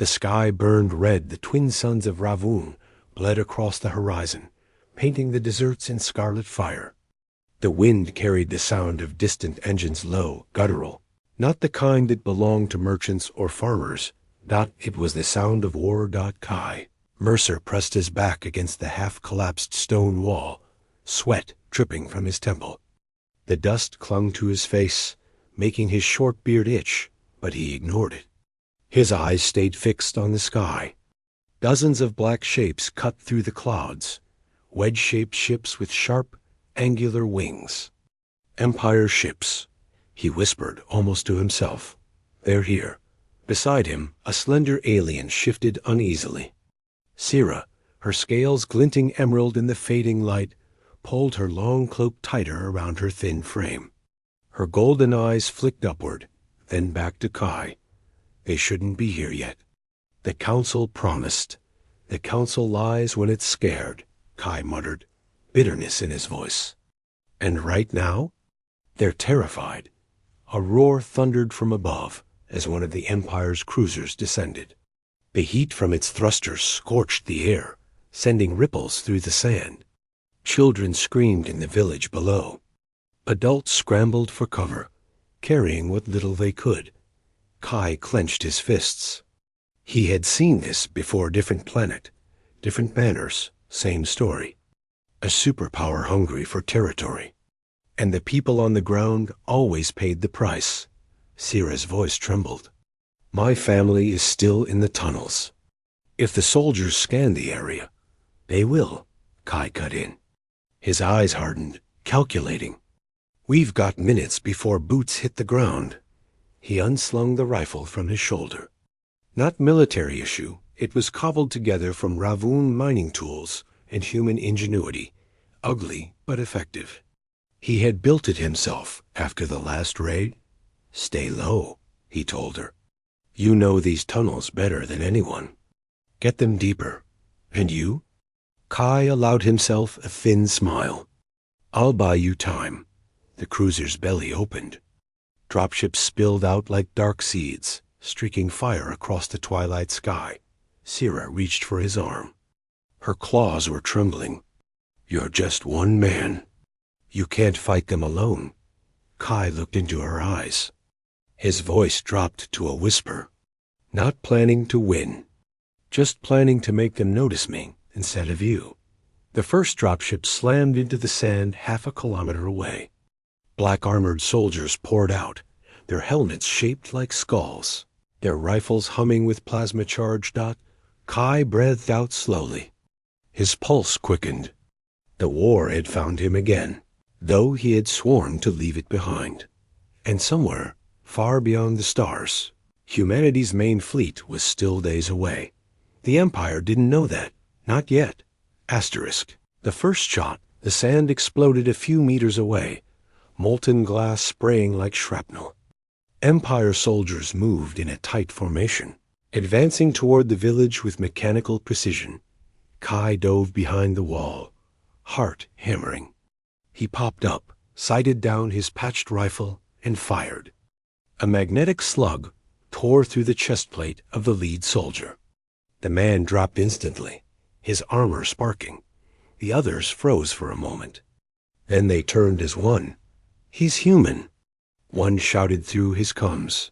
The sky burned red. The twin suns of Ravun bled across the horizon, painting the deserts in scarlet fire. The wind carried the sound of distant engines low, guttural, not the kind that belonged to merchants or farmers. It was the sound of war. Kai. Mercer pressed his back against the half-collapsed stone wall, sweat dripping from his temple. The dust clung to his face, making his short beard itch, but he ignored it. His eyes stayed fixed on the sky. Dozens of black shapes cut through the clouds, wedge-shaped ships with sharp, angular wings. Empire ships, he whispered almost to himself. They're here. Beside him, a slender alien shifted uneasily. Sira, her scales glinting emerald in the fading light, pulled her long cloak tighter around her thin frame. Her golden eyes flicked upward, then back to Kai. They shouldn't be here yet. The council promised. The council lies when it's scared, Kai muttered, bitterness in his voice. And right now? They're terrified. A roar thundered from above as one of the Empire's cruisers descended. The heat from its thrusters scorched the air, sending ripples through the sand. Children screamed in the village below. Adults scrambled for cover, carrying what little they could. Kai clenched his fists. He had seen this before. Different planet, different banners, same story. A superpower hungry for territory. And the people on the ground always paid the price. Sira's voice trembled. My family is still in the tunnels. If the soldiers scan the area, they will, Kai cut in. His eyes hardened, calculating. We've got minutes before boots hit the ground. He unslung the rifle from his shoulder. Not military issue, it was cobbled together from Ravun mining tools and human ingenuity, ugly but effective. He had built it himself after the last raid. Stay low, he told her. You know these tunnels better than anyone. Get them deeper. And you? Kai allowed himself a thin smile. I'll buy you time. The cruiser's belly opened. Dropships spilled out like dark seeds, streaking fire across the twilight sky. Sira reached for his arm. Her claws were trembling. You're just one man. You can't fight them alone. Kai looked into her eyes. His voice dropped to a whisper. Not planning to win. Just planning to make them notice me instead of you. The first dropship slammed into the sand half a kilometer away. Black armored soldiers poured out, their helmets shaped like skulls, their rifles humming with plasma charge. Kai breathed out slowly. His pulse quickened. The war had found him again, though he had sworn to leave it behind. And somewhere, far beyond the stars, humanity's main fleet was still days away. The Empire didn't know that. Not yet. Asterisk. The first shot, the sand exploded a few meters away, molten glass spraying like shrapnel. Empire soldiers moved in a tight formation, advancing toward the village with mechanical precision. Kai dove behind the wall, heart hammering. He popped up, sighted down his patched rifle, and fired. A magnetic slug tore through the chestplate of the lead soldier. The man dropped instantly, his armor sparking. The others froze for a moment. Then they turned as one. He's human. One shouted through his comms.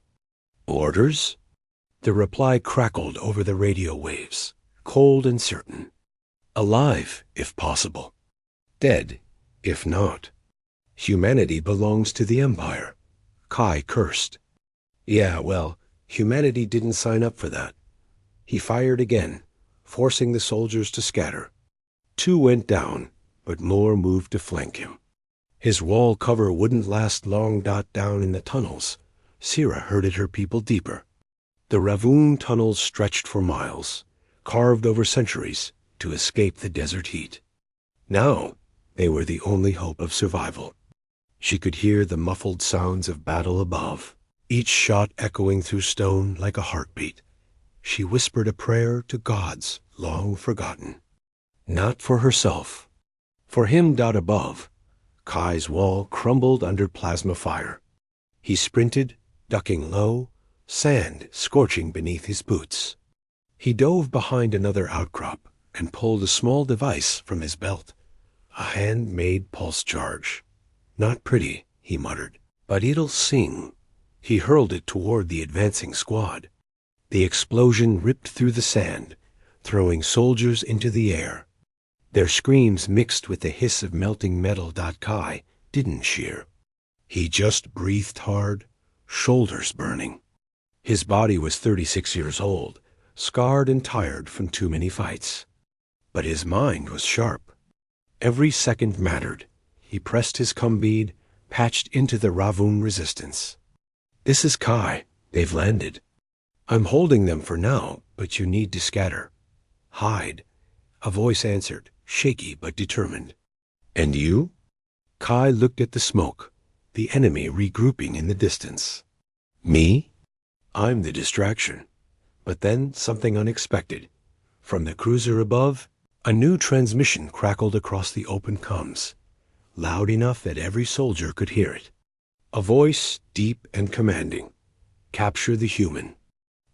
Orders? The reply crackled over the radio waves, cold and certain. Alive, if possible. Dead, if not. Humanity belongs to the Empire. Kai cursed. Yeah, well, humanity didn't sign up for that. He fired again, forcing the soldiers to scatter. 2 went down, but more moved to flank him. His wall cover wouldn't last long. Down in the tunnels, Sira herded her people deeper. The Ravun tunnels stretched for miles, carved over centuries to escape the desert heat. Now, they were the only hope of survival. She could hear the muffled sounds of battle above, each shot echoing through stone like a heartbeat. She whispered a prayer to gods long forgotten. Not for herself. For him. Above, Kai's wall crumbled under plasma fire. He sprinted, ducking low, sand scorching beneath his boots. He dove behind another outcrop and pulled a small device from his belt. A handmade pulse charge. Not pretty, he muttered, but it'll sing. He hurled it toward the advancing squad. The explosion ripped through the sand, throwing soldiers into the air. Their screams mixed with the hiss of melting metal. Kai didn't shear. He just breathed hard, shoulders burning. His body was 36 years old, scarred and tired from too many fights. But his mind was sharp. Every second mattered. He pressed his bead, patched into the Ravun resistance. This is Kai. They've landed. I'm holding them for now, but you need to scatter. Hide. A voice answered, shaky but determined. And you? Kai looked at the smoke, the enemy regrouping in the distance. Me? I'm the distraction. But then something unexpected. From the cruiser above, a new transmission crackled across the open comms, loud enough that every soldier could hear it. A voice, deep and commanding. Capture the human.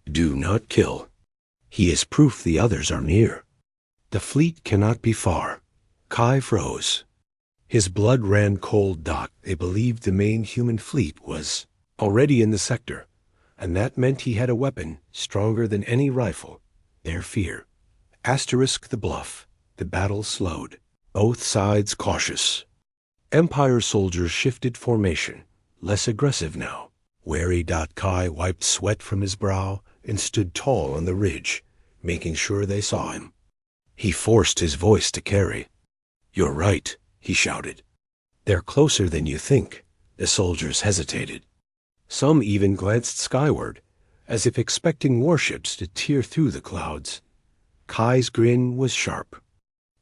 Do not kill. He is proof the others are near. The fleet cannot be far. Kai froze. His blood ran cold. They believed the main human fleet was already in the sector, and that meant he had a weapon stronger than any rifle. Their fear. Asterisk the bluff. The battle slowed. Both sides cautious. Empire soldiers shifted formation, less aggressive now. Wary. Kai wiped sweat from his brow and stood tall on the ridge, making sure they saw him. He forced his voice to carry. You're right, he shouted. They're closer than you think. The soldiers hesitated. Some even glanced skyward, as if expecting warships to tear through the clouds. Kai's grin was sharp.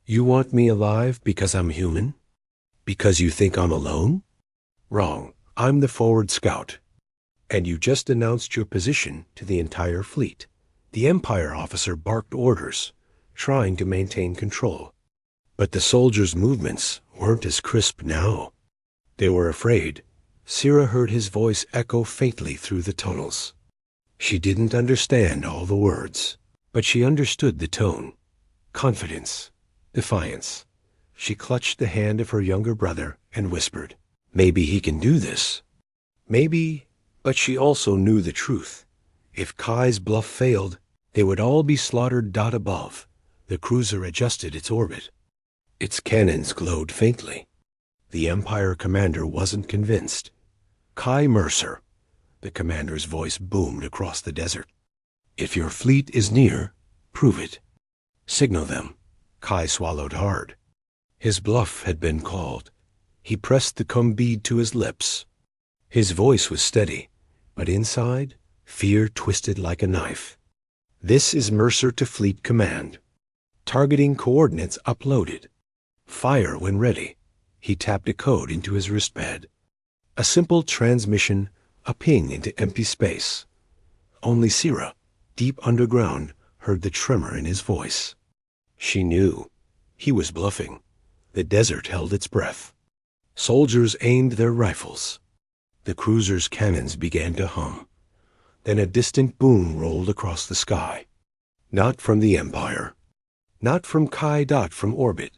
You want me alive because I'm human? Because you think I'm alone? Wrong. I'm the forward scout. And you just announced your position to the entire fleet. The Empire officer barked orders, trying to maintain control. But the soldiers' movements weren't as crisp now. They were afraid. Sira heard his voice echo faintly through the tunnels. She didn't understand all the words, but she understood the tone. Confidence. Defiance. She clutched the hand of her younger brother and whispered, maybe he can do this. Maybe, but she also knew the truth. If Kai's bluff failed, they would all be slaughtered. Above, the cruiser adjusted its orbit. Its cannons glowed faintly. The Empire commander wasn't convinced. Kai Mercer, the commander's voice boomed across the desert. If your fleet is near, prove it. Signal them. Kai swallowed hard. His bluff had been called. He pressed the bead to his lips. His voice was steady, but inside, fear twisted like a knife. This is Mercer to Fleet Command. Targeting coordinates uploaded. Fire when ready. He tapped a code into his wristpad. A simple transmission, a ping into empty space. Only Sira, deep underground, heard the tremor in his voice. She knew. He was bluffing. The desert held its breath. Soldiers aimed their rifles. The cruiser's cannons began to hum. Then a distant boom rolled across the sky. Not from the Empire. Not from Kai. From orbit.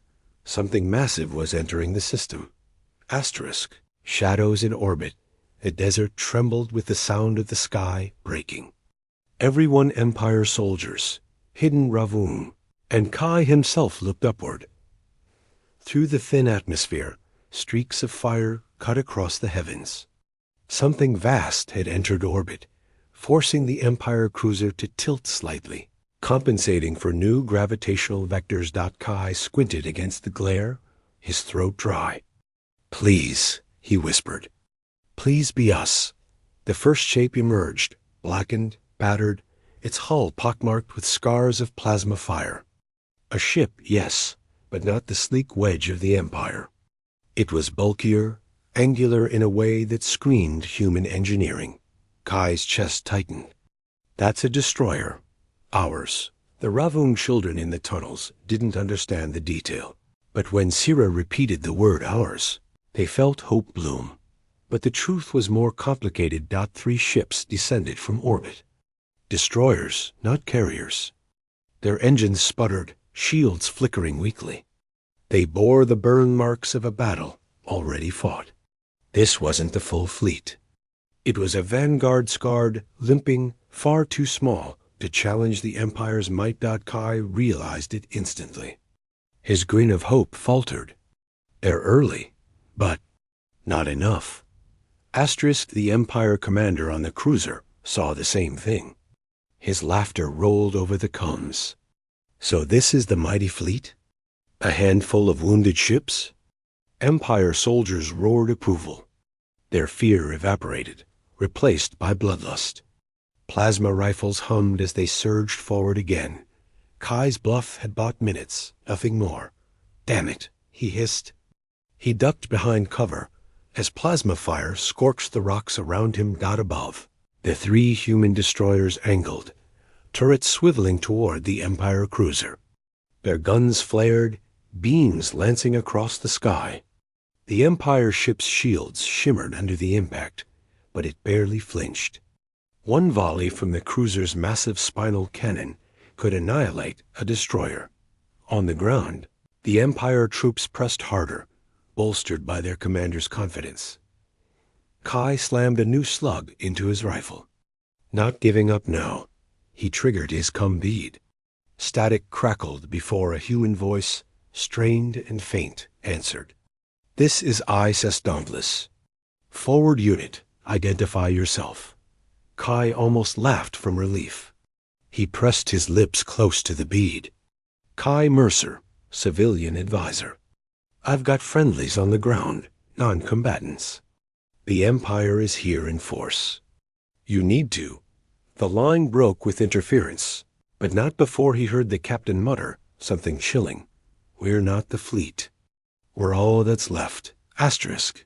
Something massive was entering the system. Asterisk. Shadows in orbit. The desert trembled with the sound of the sky breaking. Everyone Empire soldiers, hidden Ravun, and Kai himself looked upward. Through the thin atmosphere, streaks of fire cut across the heavens. Something vast had entered orbit, forcing the Empire cruiser to tilt slightly, compensating for new gravitational vectors. Kai squinted against the glare, his throat dry. Please, he whispered. Please be us. The first shape emerged, blackened, battered, its hull pockmarked with scars of plasma fire. A ship, yes, but not the sleek wedge of the Empire. It was bulkier, angular in a way that screamed human engineering. Kai's chest tightened. That's a destroyer. Ours. The Ravun children in the tunnels didn't understand the detail, but when Sira repeated the word ours, they felt hope bloom. But the truth was more complicated. 3 ships descended from orbit. Destroyers, not carriers. Their engines sputtered, shields flickering weakly. They bore the burn marks of a battle already fought. This wasn't the full fleet. It was a vanguard scarred, limping, far too small to challenge the Empire's might. Kai realized it instantly. His grin of hope faltered. They're early, but not enough. The Empire commander on the cruiser, saw the same thing. His laughter rolled over the comms. So this is the mighty fleet? A handful of wounded ships? Empire soldiers roared approval. Their fear evaporated, replaced by bloodlust. Plasma rifles hummed as they surged forward again. Kai's bluff had bought minutes, nothing more. Damn it, he hissed. He ducked behind cover as plasma fire scorched the rocks around him. Above, the 3 human destroyers angled, turrets swiveling toward the Empire cruiser. Their guns flared, beams lancing across the sky. The Empire ship's shields shimmered under the impact, but it barely flinched. One volley from the cruiser's massive spinal cannon could annihilate a destroyer. On the ground, the Empire troops pressed harder, bolstered by their commander's confidence. Kai slammed a new slug into his rifle. Not giving up now, he triggered his bead. Static crackled before a human voice, strained and faint, answered. This is ISS Dauntless. Forward unit, identify yourself. Kai almost laughed from relief. He pressed his lips close to the bead. Kai Mercer, civilian advisor. I've got friendlies on the ground, non-combatants. The Empire is here in force. You need to. The line broke with interference, but not before he heard the captain mutter something chilling. We're not the fleet. We're all that's left. Asterisk.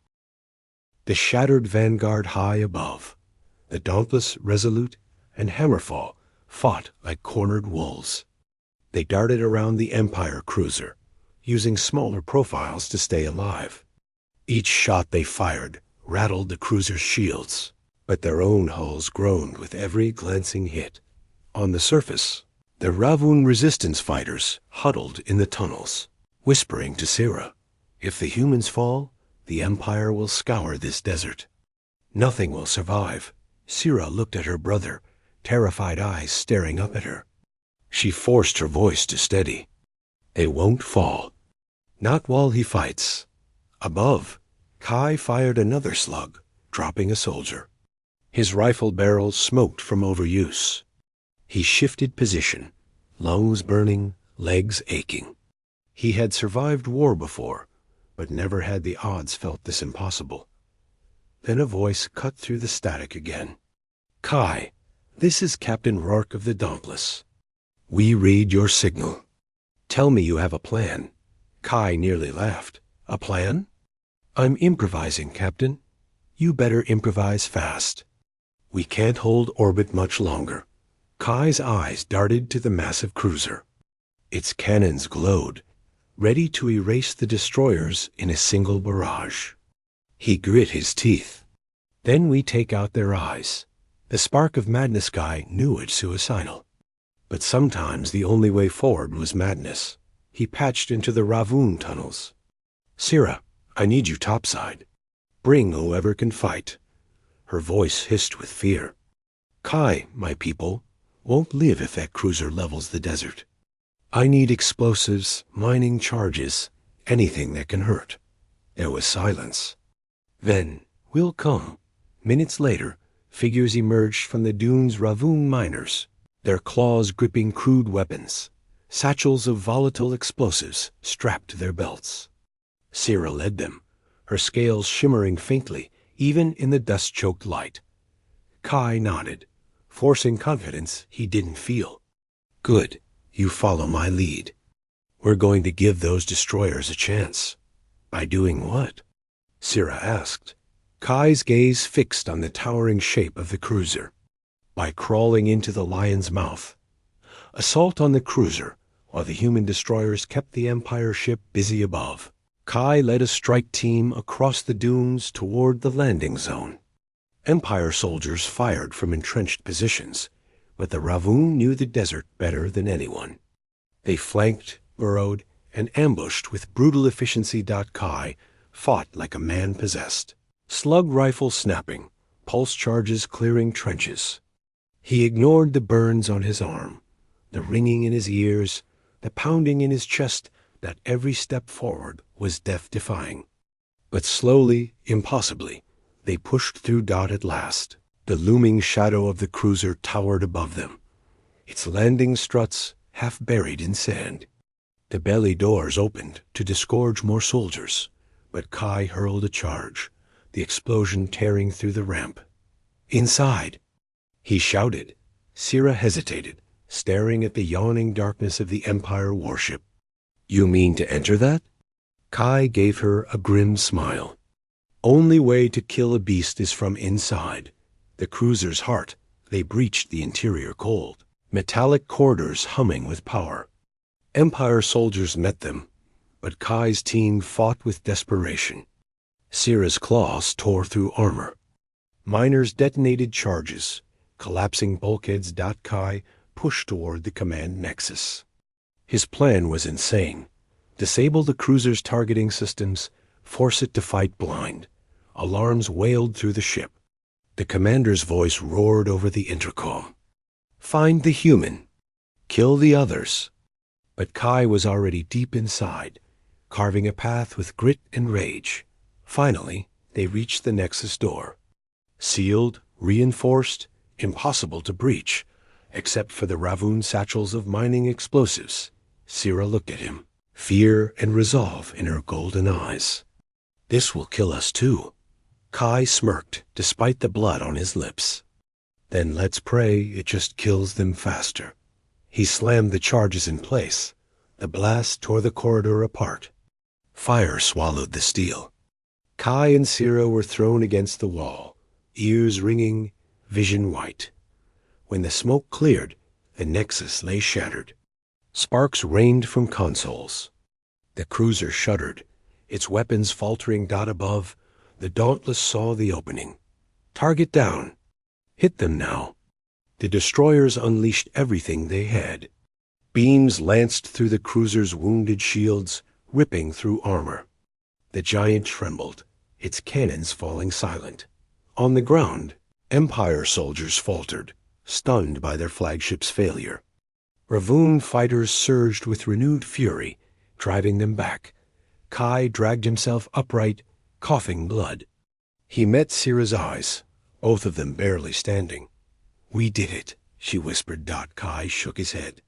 The shattered vanguard high above, the Dauntless, Resolute, and Hammerfall fought like cornered wolves. They darted around the Empire cruiser, using smaller profiles to stay alive. Each shot they fired rattled the cruiser's shields, but their own hulls groaned with every glancing hit. On the surface, the Ravun resistance fighters huddled in the tunnels, whispering to Sira, if the humans fall, the Empire will scour this desert. Nothing will survive. Sira looked at her brother, terrified eyes staring up at her. She forced her voice to steady. They won't fall. Not while he fights. Above, Kai fired another slug, dropping a soldier. His rifle barrel smoked from overuse. He shifted position, lungs burning, legs aching. He had survived war before, but never had the odds felt this impossible. Then a voice cut through the static again. Kai, this is Captain Rourke of the Dauntless. We read your signal. Tell me you have a plan. Kai nearly laughed. A plan? I'm improvising, Captain. You better improvise fast. We can't hold orbit much longer. Kai's eyes darted to the massive cruiser. Its cannons glowed, ready to erase the destroyers in a single barrage. He grit his teeth. Then we take out their eyes. The spark of madness guy knew it suicidal. But sometimes the only way forward was madness. He patched into the Ravun tunnels. Sira, I need you topside. Bring whoever can fight. Her voice hissed with fear. Kai, my people, won't live if that cruiser levels the desert. I need explosives, mining charges, anything that can hurt. There was silence. Then, we'll come. Minutes later, figures emerged from the dunes. Ravun miners, their claws gripping crude weapons. Satchels of volatile explosives strapped to their belts. Sira led them, her scales shimmering faintly, even in the dust-choked light. Kai nodded, forcing confidence he didn't feel. Good, you follow my lead. We're going to give those destroyers a chance. By doing what? Sira asked, Kai's gaze fixed on the towering shape of the cruiser. By crawling into the lion's mouth. Assault on the cruiser, while the human destroyers kept the Empire ship busy above. Kai led a strike team across the dunes toward the landing zone. Empire soldiers fired from entrenched positions, but the Ravun knew the desert better than anyone. They flanked, burrowed, and ambushed with brutal efficiency. Kai fought like a man possessed. Slug rifle snapping, pulse charges clearing trenches. He ignored the burns on his arm, the ringing in his ears, the pounding in his chest that every step forward was death-defying. But slowly, impossibly, they pushed through. At last, the looming shadow of the cruiser towered above them, its landing struts half buried in sand. The belly doors opened to disgorge more soldiers, but Kai hurled a charge, the explosion tearing through the ramp. Inside, he shouted. Sira hesitated, staring at the yawning darkness of the Empire warship. You mean to enter that? Kai gave her a grim smile. Only way to kill a beast is from inside. The cruiser's heart, they breached the interior cold, metallic corridors humming with power. Empire soldiers met them, but Kai's team fought with desperation. Sira's claws tore through armor. Miners detonated charges, collapsing bulkheads. Kai pushed toward the command nexus. His plan was insane. Disable the cruiser's targeting systems, force it to fight blind. Alarms wailed through the ship. The commander's voice roared over the intercom. Find the human. Kill the others. But Kai was already deep inside, carving a path with grit and rage. Finally, they reached the nexus door. Sealed, reinforced, impossible to breach, except for the Ravun satchels of mining explosives. Sira looked at him, fear and resolve in her golden eyes. This will kill us too. Kai smirked, despite the blood on his lips. Then let's pray it just kills them faster. He slammed the charges in place. The blast tore the corridor apart. Fire swallowed the steel. Kai and Sira were thrown against the wall, ears ringing, vision white. When the smoke cleared, the nexus lay shattered. Sparks rained from consoles. The cruiser shuddered, its weapons faltering. Above, the Dauntless saw the opening. Target down. Hit them now. The destroyers unleashed everything they had. Beams lanced through the cruiser's wounded shields, ripping through armor. The giant trembled, its cannons falling silent. On the ground, Empire soldiers faltered, stunned by their flagship's failure. Ravun fighters surged with renewed fury, driving them back. Kai dragged himself upright, coughing blood. He met Sira's eyes, both of them barely standing. We did it, she whispered. Kai shook his head.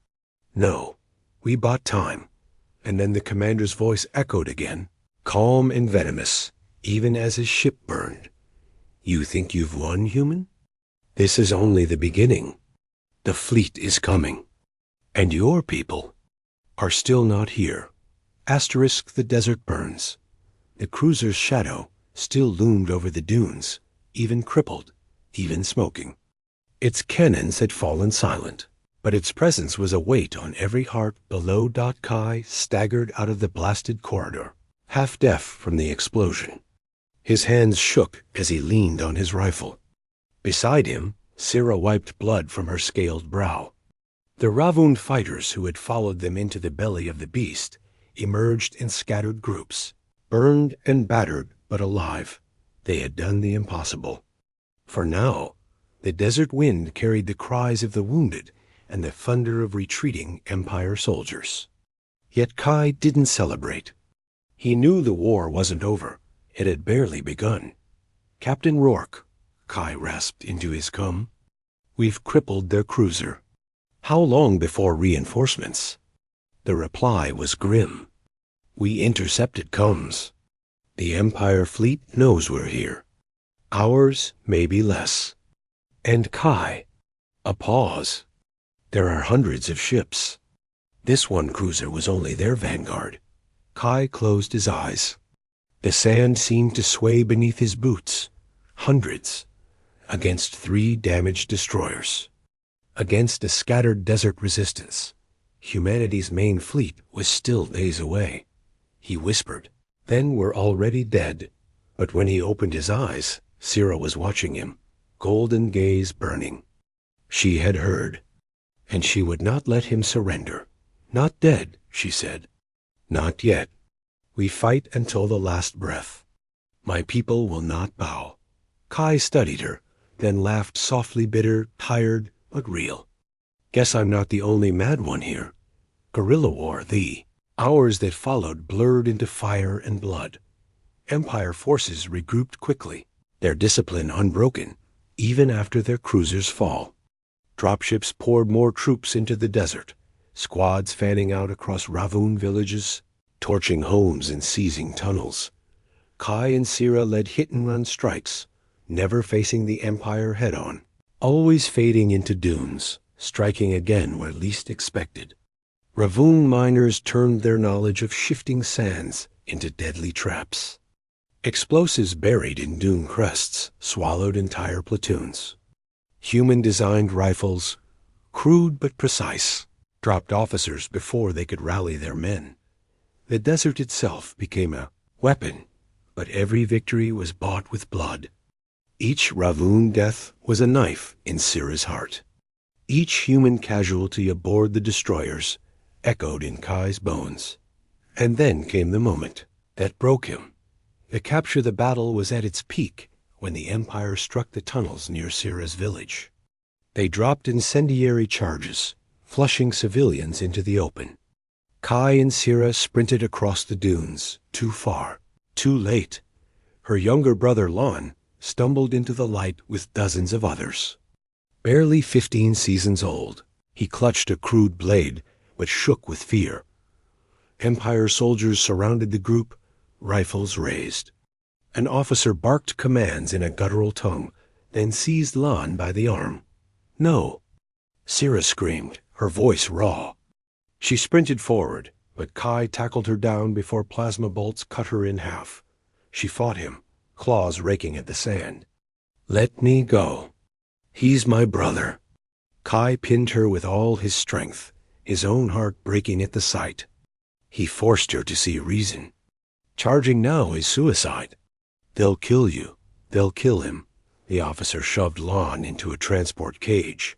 No, we bought time. And then the commander's voice echoed again, calm and venomous, even as his ship burned. You think you've won, human? This is only the beginning. The fleet is coming. And your people are still not here. Asterisk the desert burns. The cruiser's shadow still loomed over the dunes, even crippled, even smoking. Its cannons had fallen silent, but its presence was a weight on every heart below. Kai staggered out of the blasted corridor, half deaf from the explosion. His hands shook as he leaned on his rifle. Beside him, Sira wiped blood from her scaled brow. The Ravun fighters who had followed them into the belly of the beast emerged in scattered groups, burned and battered but alive. They had done the impossible. For now, the desert wind carried the cries of the wounded and the thunder of retreating Empire soldiers. Yet Kai didn't celebrate. He knew the war wasn't over. It had barely begun. Captain Rourke, Kai rasped into his cum, we've crippled their cruiser. How long before reinforcements? The reply was grim. We intercepted comms. The Empire fleet knows we're here. Ours may be less. And Kai, a pause. There are hundreds of ships. This one cruiser was only their vanguard. Kai closed his eyes. The sand seemed to sway beneath his boots. Hundreds. Against 3 damaged destroyers. Against a scattered desert resistance. Humanity's main fleet was still days away. He whispered, then we're already dead. But when he opened his eyes, Sira was watching him, golden gaze burning. She had heard, and she would not let him surrender, Not dead, she said. Not yet. We fight until the last breath. My people will not bow. Kai studied her, then laughed softly, bitter, tired, but real. Guess I'm not the only mad one here. Guerrilla war, the hours that followed blurred into fire and blood. Empire forces regrouped quickly, their discipline unbroken, even after their cruisers' fall. Dropships poured more troops into the desert, squads fanning out across Ravun villages, torching homes and seizing tunnels. Kai and Sira led hit-and-run strikes, never facing the Empire head-on, always fading into dunes, striking again where least expected. Ravun miners turned their knowledge of shifting sands into deadly traps. Explosives buried in dune crests swallowed entire platoons. Human-designed rifles, crude but precise, dropped officers before they could rally their men. The desert itself became a weapon, but every victory was bought with blood. Each Ravun death was a knife in Sira's heart. Each human casualty aboard the destroyers echoed in Kai's bones. And then came the moment that broke him. The capture the battle was at its peak when the Empire struck the tunnels near Sira's village. They dropped incendiary charges, flushing civilians into the open. Kai and Sira sprinted across the dunes, too far, too late. Her younger brother Lon stumbled into the light with dozens of others. Barely 15 seasons old, he clutched a crude blade, but shook with fear. Empire soldiers surrounded the group, rifles raised. An officer barked commands in a guttural tongue, then seized Lon by the arm. No! Sira screamed, her voice raw. She sprinted forward, but Kai tackled her down before plasma bolts cut her in half. She fought him, claws raking at the sand. Let me go. He's my brother. Kai pinned her with all his strength, his own heart breaking at the sight. He forced her to see reason. Charging now is suicide. They'll kill you. They'll kill him. The officer shoved Lon into a transport cage.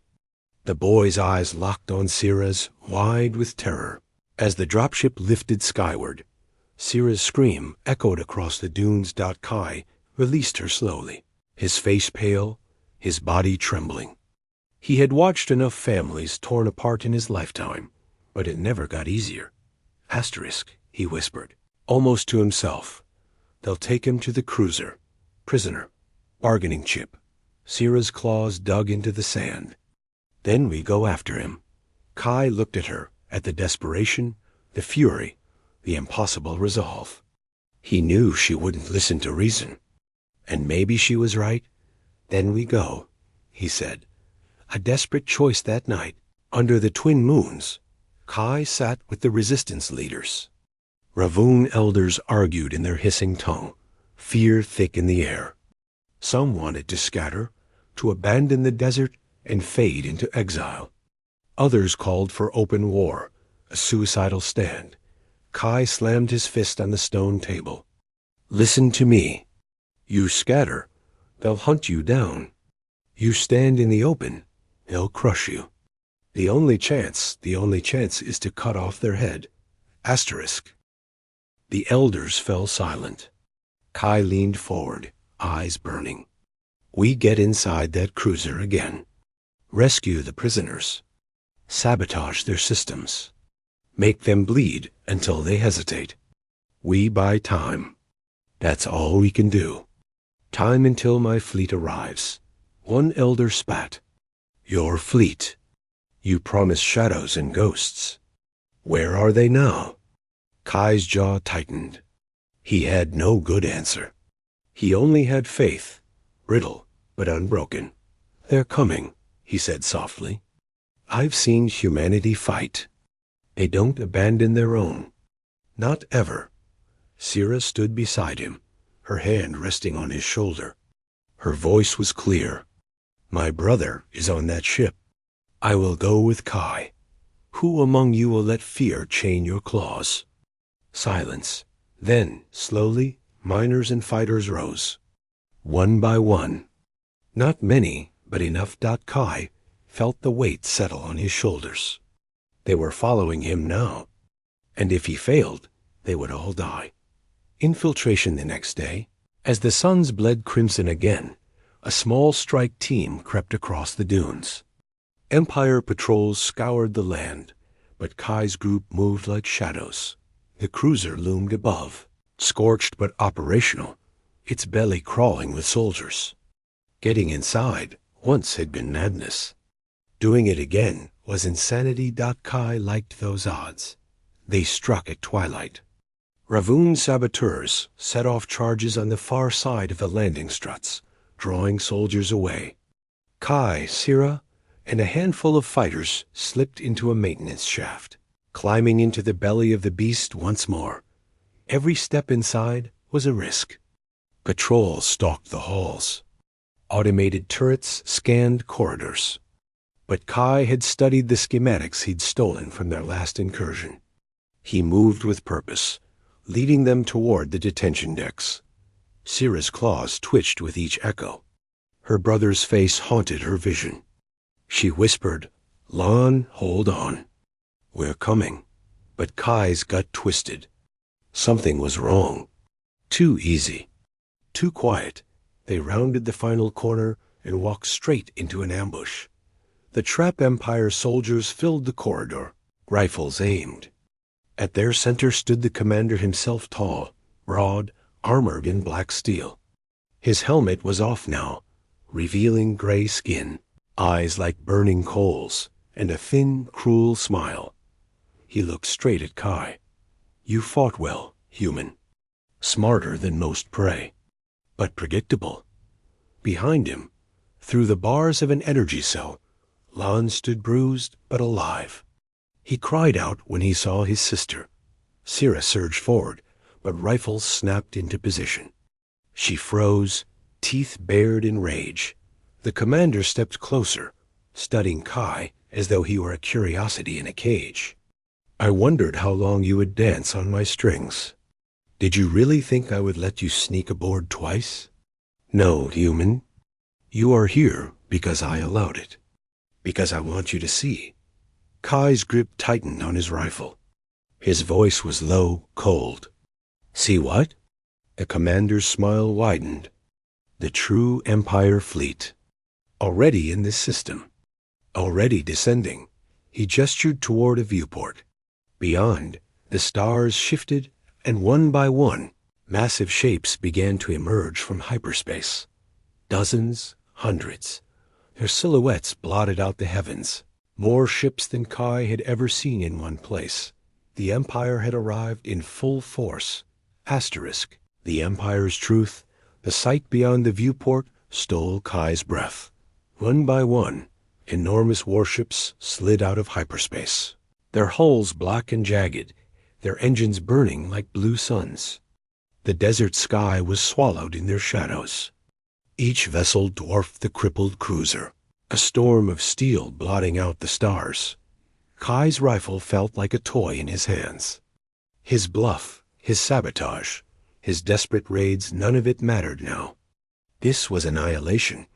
The boy's eyes locked on Sira's, wide with terror. As the dropship lifted skyward, Sira's scream echoed across the dunes. Kai released her slowly, his face pale, his body trembling. He had watched enough families torn apart in his lifetime, but it never got easier. Asterisk, he whispered, almost to himself. They'll take him to the cruiser. Prisoner. Bargaining chip. Sira's claws dug into the sand. Then we go after him. Kai looked at her, at the desperation, the fury, the impossible resolve. He knew she wouldn't listen to reason. And maybe she was right. Then we go, he said. A desperate choice that night. Under the twin moons, Kai sat with the resistance leaders. Ravun elders argued in their hissing tongue, fear thick in the air. Some wanted to scatter, to abandon the desert and fade into exile. Others called for open war, a suicidal stand. Kai slammed his fist on the stone table. Listen to me. You scatter, they'll hunt you down. You stand in the open, they'll crush you. The only chance is to cut off their head. Asterisk. The elders fell silent. Kai leaned forward, eyes burning. We get inside that cruiser again. Rescue the prisoners. Sabotage their systems. Make them bleed until they hesitate. We buy time. That's all we can do. Time until my fleet arrives. One elder spat. Your fleet. You promised shadows and ghosts. Where are they now? Kai's jaw tightened. He had no good answer. He only had faith, brittle but unbroken. They're coming, he said softly. I've seen humanity fight. They don't abandon their own. Not ever. Sira stood beside him, her hand resting on his shoulder. Her voice was clear. My brother is on that ship. I will go with Kai. Who among you will let fear chain your claws? Silence. Then, slowly, miners and fighters rose. One by one. Not many, but enough. Kai felt the weight settle on his shoulders. They were following him now. And if he failed, they would all die. Infiltration the next day. As the suns bled crimson again, a small strike team crept across the dunes. Empire patrols scoured the land, but Kai's group moved like shadows. The cruiser loomed above, scorched but operational, its belly crawling with soldiers. Getting inside once had been madness. Doing it again was insanity. Kai liked those odds. They struck at twilight. Ravoon saboteurs set off charges on the far side of the landing struts, drawing soldiers away. Kai, Sira, and a handful of fighters slipped into a maintenance shaft, climbing into the belly of the beast once more. Every step inside was a risk. Patrols stalked the halls. Automated turrets scanned corridors. But Kai had studied the schematics he'd stolen from their last incursion. He moved with purpose, leading them toward the detention decks. Sira's claws twitched with each echo. Her brother's face haunted her vision. She whispered, "Lon, hold on. We're coming." But Kai's gut twisted. Something was wrong. Too easy. Too quiet. They rounded the final corner and walked straight into an ambush. The trap Empire soldiers filled the corridor, rifles aimed. At their center stood the commander himself, tall, broad, armored in black steel. His helmet was off now, revealing gray skin, eyes like burning coals, and a thin, cruel smile. He looked straight at Kai. "You fought well, human. Smarter than most prey. But predictable." Behind him, through the bars of an energy cell, Lon stood bruised but alive. He cried out when he saw his sister. Sira surged forward, but rifles snapped into position. She froze, teeth bared in rage. The commander stepped closer, studying Kai as though he were a curiosity in a cage. "I wondered how long you would dance on my strings. Did you really think I would let you sneak aboard twice? No, human. You are here because I allowed it. Because I want you to see." Kai's grip tightened on his rifle. His voice was low, cold. "See what?" The commander's smile widened. "The true Empire fleet. Already in this system. Already descending." He gestured toward a viewport. Beyond, the stars shifted, and one by one, massive shapes began to emerge from hyperspace. Dozens, hundreds. Their silhouettes blotted out the heavens. More ships than Kai had ever seen in one place. The Empire had arrived in full force. Asterisk. The Empire's truth, the sight beyond the viewport, stole Kai's breath. One by one, enormous warships slid out of hyperspace, their hulls black and jagged, their engines burning like blue suns. The desert sky was swallowed in their shadows. Each vessel dwarfed the crippled cruiser, a storm of steel blotting out the stars. Kai's rifle felt like a toy in his hands. His bluff, his sabotage, his desperate raids, none of it mattered now. This was annihilation.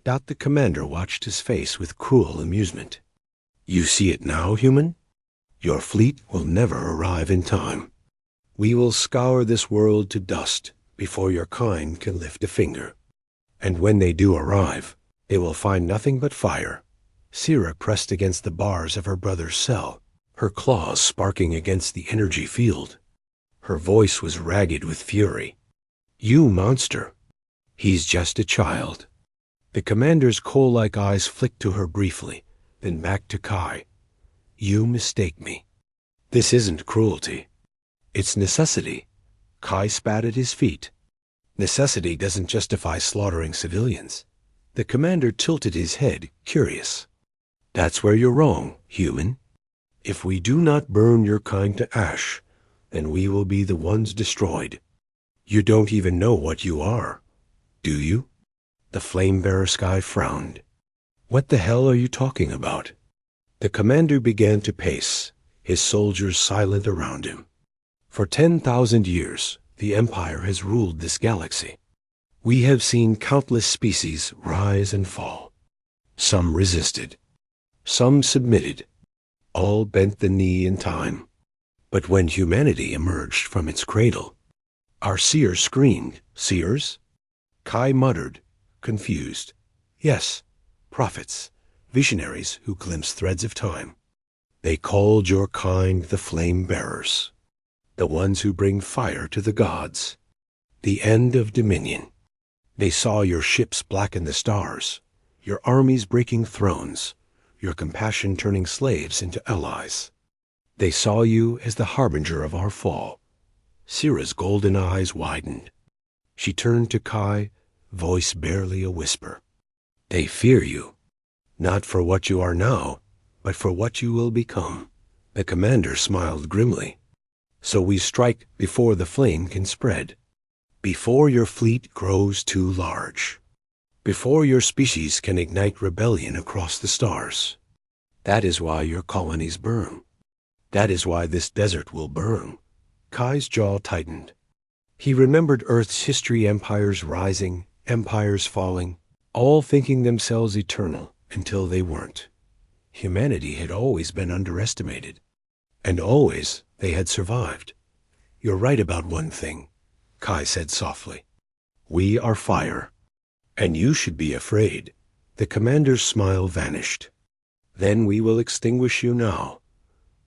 The commander watched his face with cruel amusement. "You see it now, human? Your fleet will never arrive in time. We will scour this world to dust before your kind can lift a finger. And when they do arrive, they will find nothing but fire." Sira pressed against the bars of her brother's cell, her claws sparking against the energy field. Her voice was ragged with fury. "You monster! He's just a child." The commander's coal-like eyes flicked to her briefly, then back to Kai. "You mistake me. This isn't cruelty. It's necessity." Kai spat at his feet. "Necessity doesn't justify slaughtering civilians." The commander tilted his head, curious. "That's where you're wrong, human. If we do not burn your kind to ash, then we will be the ones destroyed. You don't even know what you are, do you?" The flame-bearer sky frowned. "What the hell are you talking about?" The commander began to pace, his soldiers silent around him. "For 10,000 years, the Empire has ruled this galaxy. We have seen countless species rise and fall. Some resisted. Some submitted. All bent the knee in time. But when humanity emerged from its cradle, our seers screamed, "Seers?" Kai muttered, confused, "Yes, prophets, visionaries who glimpse threads of time. They called your kind the flame bearers, the ones who bring fire to the gods, the end of dominion. They saw your ships blacken the stars, your armies breaking thrones, your compassion turning slaves into allies. They saw you as the harbinger of our fall." Sira's golden eyes widened. She turned to Kai, voice barely a whisper. "They fear you, not for what you are now, but for what you will become." The commander smiled grimly. "So we strike before the flame can spread, before your fleet grows too large, before your species can ignite rebellion across the stars. That is why your colonies burn. That is why this desert will burn." Kai's jaw tightened. He remembered Earth's history, empires rising, empires falling, all thinking themselves eternal until they weren't. Humanity had always been underestimated, and always they had survived. "You're right about one thing," Kai said softly. "We are fire, and you should be afraid." The commander's smile vanished. "Then we will extinguish you now."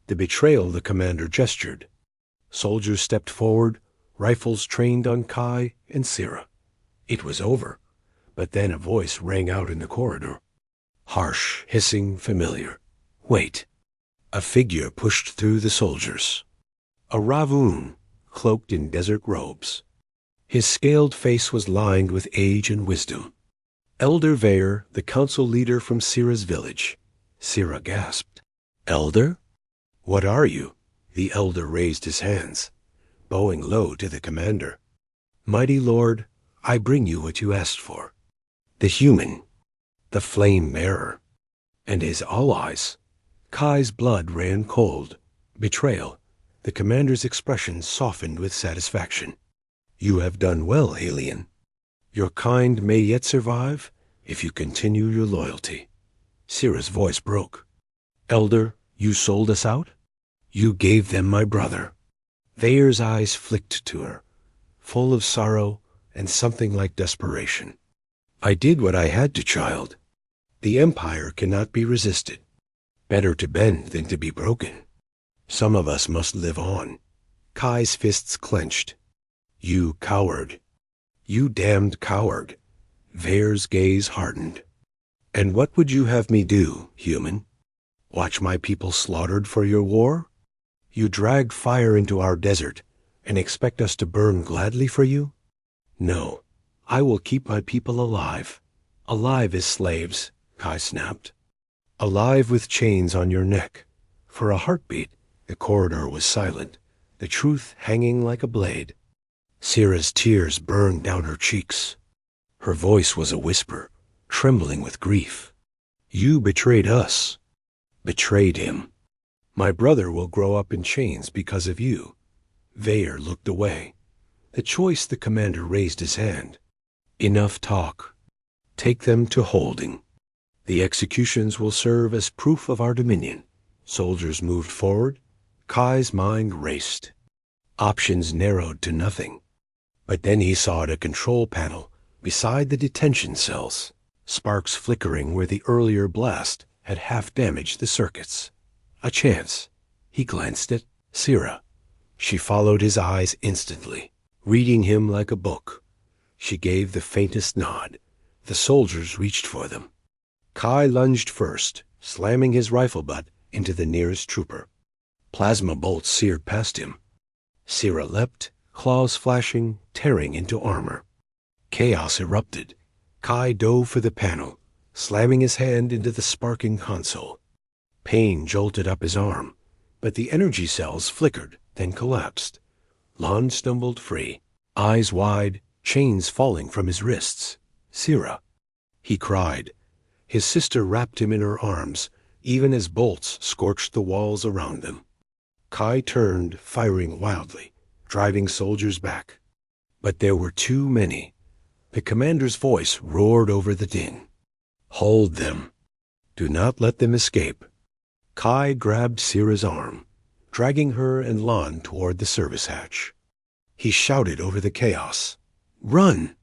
The betrayal, the commander gestured. Soldiers stepped forward, rifles trained on Kai and Sira. It was over, but then a voice rang out in the corridor. Harsh, hissing, familiar. "Wait." A figure pushed through the soldiers. A Ravoon, cloaked in desert robes. His scaled face was lined with age and wisdom. Elder Vayer, the council leader from Sira's village. Sira gasped. "Elder? What are you?" The elder raised his hands, bowing low to the commander. "Mighty Lord, I bring you what you asked for. The human, the flame bearer, and his allies." Kai's blood ran cold. Betrayal. The commander's expression softened with satisfaction. "You have done well, alien. Your kind may yet survive if you continue your loyalty." Sira's voice broke. "Elder, you sold us out? You gave them my brother." Vayer's eyes flicked to her, full of sorrow and something like desperation. "I did what I had to, child. The Empire cannot be resisted. Better to bend than to be broken. Some of us must live on." Kai's fists clenched. "You coward. You damned coward." Vayer's gaze hardened. "And what would you have me do, human? Watch my people slaughtered for your war? You dragged fire into our desert and expect us to burn gladly for you? No, I will keep my people alive. Alive as slaves," Kai snapped. "Alive with chains on your neck. For a heartbeat." The corridor was silent, the truth hanging like a blade. Sira's tears burned down her cheeks. Her voice was a whisper, trembling with grief. "You betrayed us. Betrayed him. My brother will grow up in chains because of you." Vayer looked away. The choice, the commander raised his hand. "Enough talk. Take them to holding. The executions will serve as proof of our dominion." Soldiers moved forward. Kai's mind raced. Options narrowed to nothing. But then he saw at a control panel beside the detention cells, sparks flickering where the earlier blast had half damaged the circuits. A chance. He glanced at Sira. She followed his eyes instantly, reading him like a book. She gave the faintest nod. The soldiers reached for them. Kai lunged first, slamming his rifle butt into the nearest trooper. Plasma bolts seared past him. Sira leapt, claws flashing, tearing into armor. Chaos erupted. Kai dove for the panel, slamming his hand into the sparking console. Pain jolted up his arm, but the energy cells flickered, then collapsed. Lon stumbled free, eyes wide, chains falling from his wrists. "Sira!" He cried. His sister wrapped him in her arms, even as bolts scorched the walls around them. Kai turned, firing wildly, driving soldiers back. But there were too many. The commander's voice roared over the din. "Hold them. Do not let them escape. Kai grabbed Syrah's arm, dragging her and Lon toward the service hatch. He shouted over the chaos, "Run!"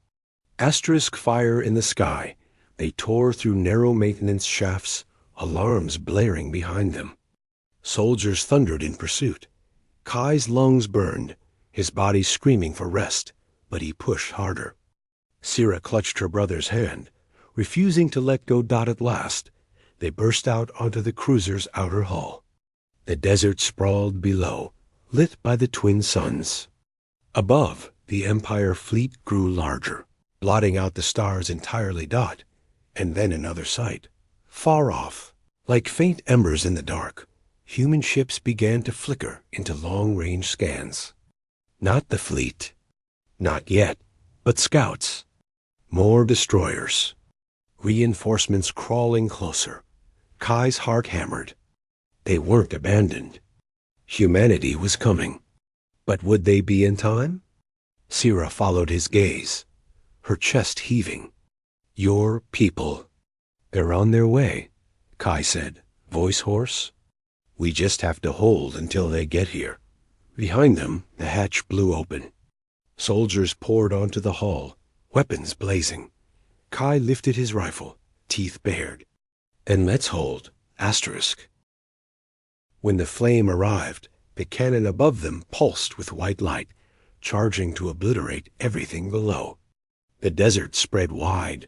Asterisk fire in the sky. They tore through narrow maintenance shafts, alarms blaring behind them. Soldiers thundered in pursuit. Kai's lungs burned, his body screaming for rest, but he pushed harder. Syrah clutched her brother's hand, refusing to let go. At last, they burst out onto the cruiser's outer hull. The desert sprawled below, lit by the twin suns. Above, the Empire fleet grew larger, blotting out the stars entirely. And then another sight. Far off, like faint embers in the dark, human ships began to flicker into long-range scans. Not the fleet. Not yet, but scouts. More destroyers. Reinforcements crawling closer. Kai's heart hammered. They weren't abandoned. Humanity was coming. But would they be in time? Syrah followed his gaze, her chest heaving. Your people. They're on their way, Kai said, voice hoarse. We just have to hold until they get here. Behind them, the hatch blew open. Soldiers poured onto the hull, weapons blazing. Kai lifted his rifle, teeth bared. And let's hold, asterisk. When the flame arrived, the cannon above them pulsed with white light, charging to obliterate everything below. The desert spread wide,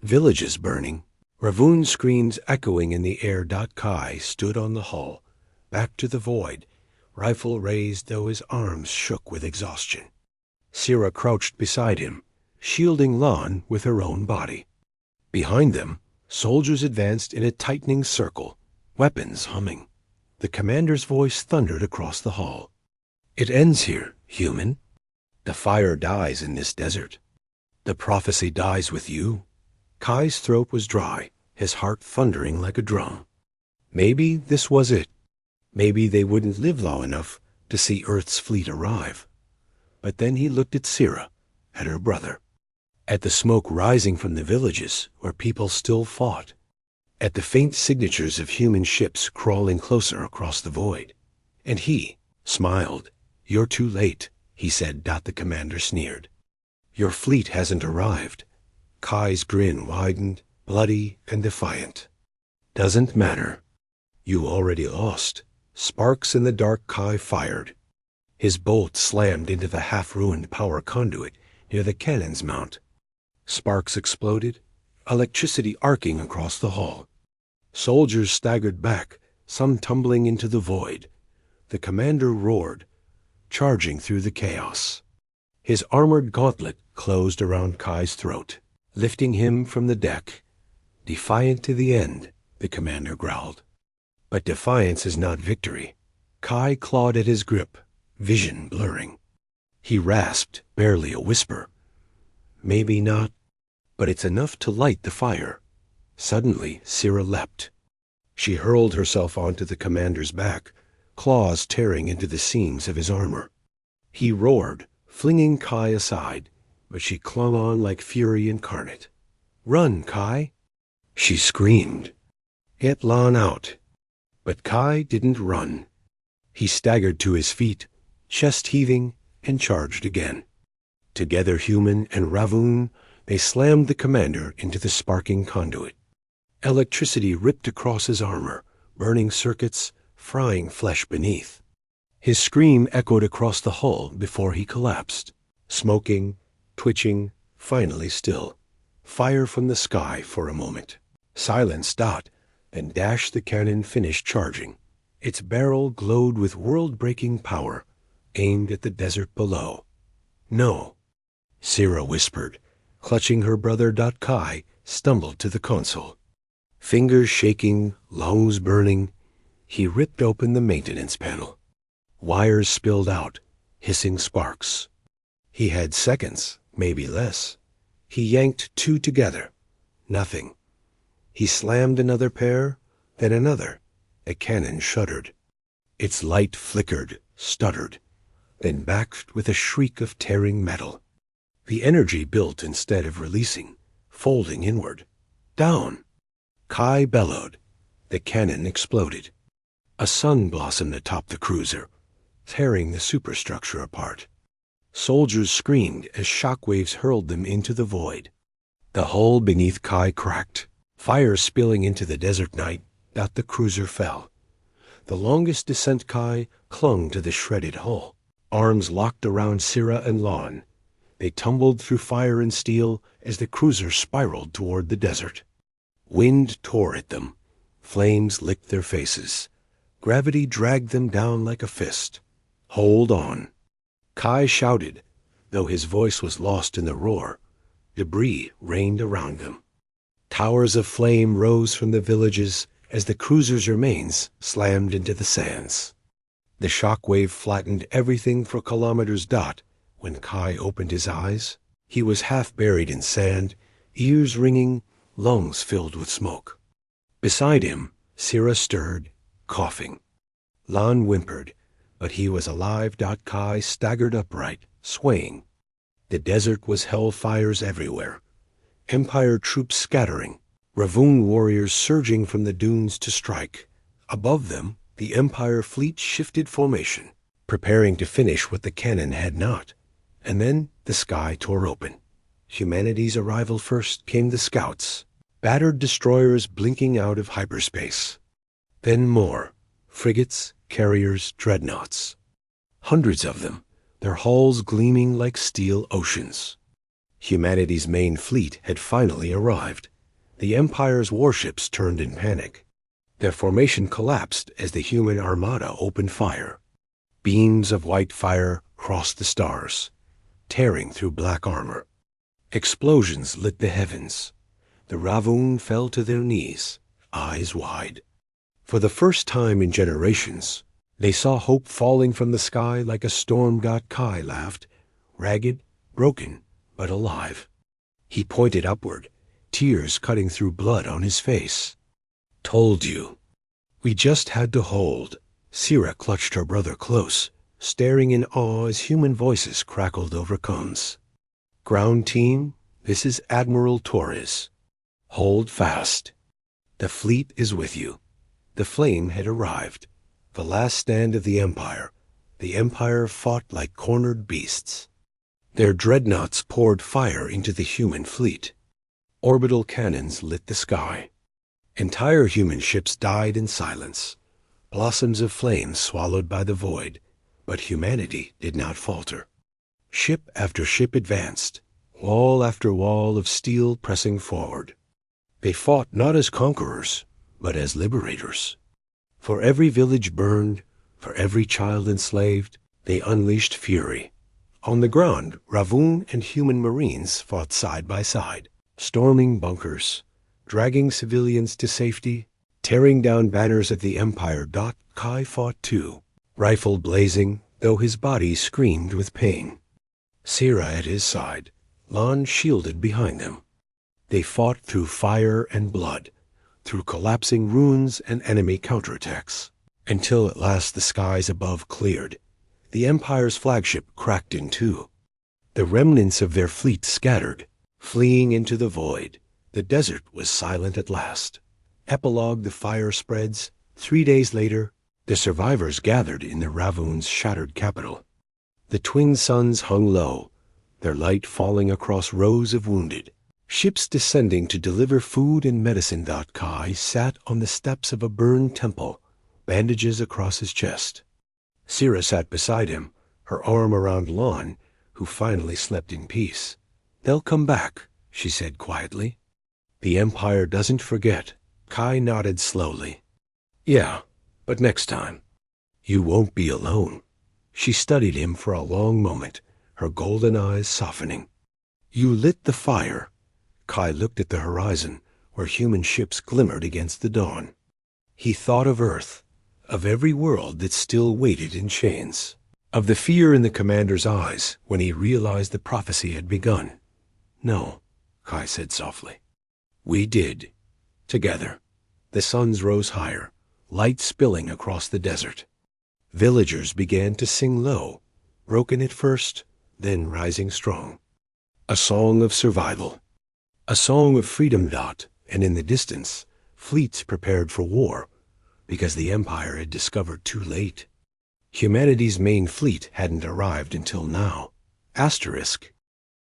villages burning, Ravun screams echoing in the air. Kai stood on the hull, back to the void, rifle raised though his arms shook with exhaustion. Syrah crouched beside him, shielding Lon with her own body. Behind them, soldiers advanced in a tightening circle, weapons humming. The commander's voice thundered across the hall. It ends here, human. The fire dies in this desert. The prophecy dies with you. Kai's throat was dry, his heart thundering like a drum. Maybe this was it. Maybe they wouldn't live long enough to see Earth's fleet arrive. But then he looked at Syrah, at her brother, at the smoke rising from the villages where people still fought, at the faint signatures of human ships crawling closer across the void. And he smiled. You're too late, he said. The commander sneered. Your fleet hasn't arrived. Kai's grin widened, bloody and defiant. Doesn't matter. You already lost. Sparks in the dark. Kai fired. His bolt slammed into the half-ruined power conduit near the cannon's mount. Sparks exploded, electricity arcing across the hall. Soldiers staggered back, some tumbling into the void. The commander roared, charging through the chaos. His armored gauntlet closed around Kai's throat, lifting him from the deck. Defiant to the end, the commander growled. But defiance is not victory. Kai clawed at his grip, vision blurring. He rasped, barely a whisper. Maybe not, but it's enough to light the fire. Suddenly, Syrah leapt. She hurled herself onto the commander's back, claws tearing into the seams of his armor. He roared, flinging Kai aside, but she clung on like fury incarnate. Run, Kai! She screamed. Get Lon out. But Kai didn't run. He staggered to his feet, chest heaving, and charged again. Together, human and Ravun, they slammed the commander into the sparking conduit. Electricity ripped across his armor, burning circuits, frying flesh beneath. His scream echoed across the hull before he collapsed, smoking, twitching, finally still. Fire from the sky for a moment. Silence. Then the cannon finished charging. Its barrel glowed with world-breaking power, aimed at the desert below. No, Syrah whispered, clutching her brother. Kai stumbled to the console. Fingers shaking, lungs burning, he ripped open the maintenance panel. Wires spilled out, hissing sparks. He had seconds, maybe less. He yanked two together. Nothing. He slammed another pair, then another. A cannon shuddered. Its light flickered, stuttered, then backed with a shriek of tearing metal. The energy built instead of releasing, folding inward. Down! Kai bellowed. The cannon exploded. A sun blossomed atop the cruiser, tearing the superstructure apart. Soldiers screamed as shockwaves hurled them into the void. The hull beneath Kai cracked, fire spilling into the desert night that the cruiser fell. The longest descent Kai clung to the shredded hull, arms locked around Syrah and Lon. They tumbled through fire and steel as the cruiser spiraled toward the desert. Wind tore at them. Flames licked their faces. Gravity dragged them down like a fist. Hold on. Kai shouted, though his voice was lost in the roar. Debris rained around them. Towers of flame rose from the villages as the cruiser's remains slammed into the sands. The shockwave flattened everything for kilometers. When Kai opened his eyes, he was half buried in sand, ears ringing, lungs filled with smoke. Beside him, Syrah stirred, coughing. Lan whimpered, but he was alive. Kai staggered upright, swaying. The desert was hellfires everywhere. Empire troops scattering, Ravun warriors surging from the dunes to strike. Above them, the Empire fleet shifted formation, preparing to finish what the cannon had not. And then the sky tore open. Humanity's arrival first came the scouts, battered destroyers blinking out of hyperspace. Then more, frigates, carriers, dreadnoughts. Hundreds of them, their hulls gleaming like steel oceans. Humanity's main fleet had finally arrived. The Empire's warships turned in panic. Their formation collapsed as the human Armada opened fire. Beams of white fire crossed the stars, tearing through black armor. Explosions lit the heavens. The Ravun fell to their knees, eyes wide. For the first time in generations, they saw hope falling from the sky like a storm. Kai laughed, ragged, broken, but alive. He pointed upward, tears cutting through blood on his face. Told you. We just had to hold. Syrah clutched her brother close, staring in awe as human voices crackled over comms. Ground team, this is Admiral Torres. Hold fast. The fleet is with you. The flame had arrived. The last stand of the Empire. The Empire fought like cornered beasts. Their dreadnoughts poured fire into the human fleet. Orbital cannons lit the sky. Entire human ships died in silence, blossoms of flame swallowed by the void, but humanity did not falter. Ship after ship advanced, wall after wall of steel pressing forward. They fought not as conquerors, but as liberators. For every village burned, for every child enslaved, they unleashed fury. On the ground, Ravun and human marines fought side by side, storming bunkers, dragging civilians to safety, tearing down banners of the Empire. Kai fought too, rifle blazing, though his body screamed with pain. Syrah at his side, Lon shielded behind them. They fought through fire and blood, through collapsing ruins and enemy counterattacks, until at last the skies above cleared. The Empire's flagship cracked in two. The remnants of their fleet scattered, fleeing into the void. The desert was silent at last. Epilogue: the fire spreads. 3 days later, the survivors gathered in the Ravun's shattered capital. The twin suns hung low, their light falling across rows of wounded. Ships descending to deliver food and medicine. Kai sat on the steps of a burned temple, bandages across his chest. Syrah sat beside him, her arm around Lon, who finally slept in peace. They'll come back, she said quietly. The Empire doesn't forget. Kai nodded slowly. Yeah, but next time. You won't be alone. She studied him for a long moment, her golden eyes softening. You lit the fire. Kai looked at the horizon, where human ships glimmered against the dawn. He thought of Earth, of every world that still waited in chains, of the fear in the commander's eyes when he realized the prophecy had begun. No, Kai said softly. We did. Together. The suns rose higher, light spilling across the desert. Villagers began to sing low, broken at first, then rising strong. A song of survival. A song of freedom. And in the distance, fleets prepared for war. because the Empire had discovered too late. Humanity's main fleet hadn't arrived until now. Asterisk.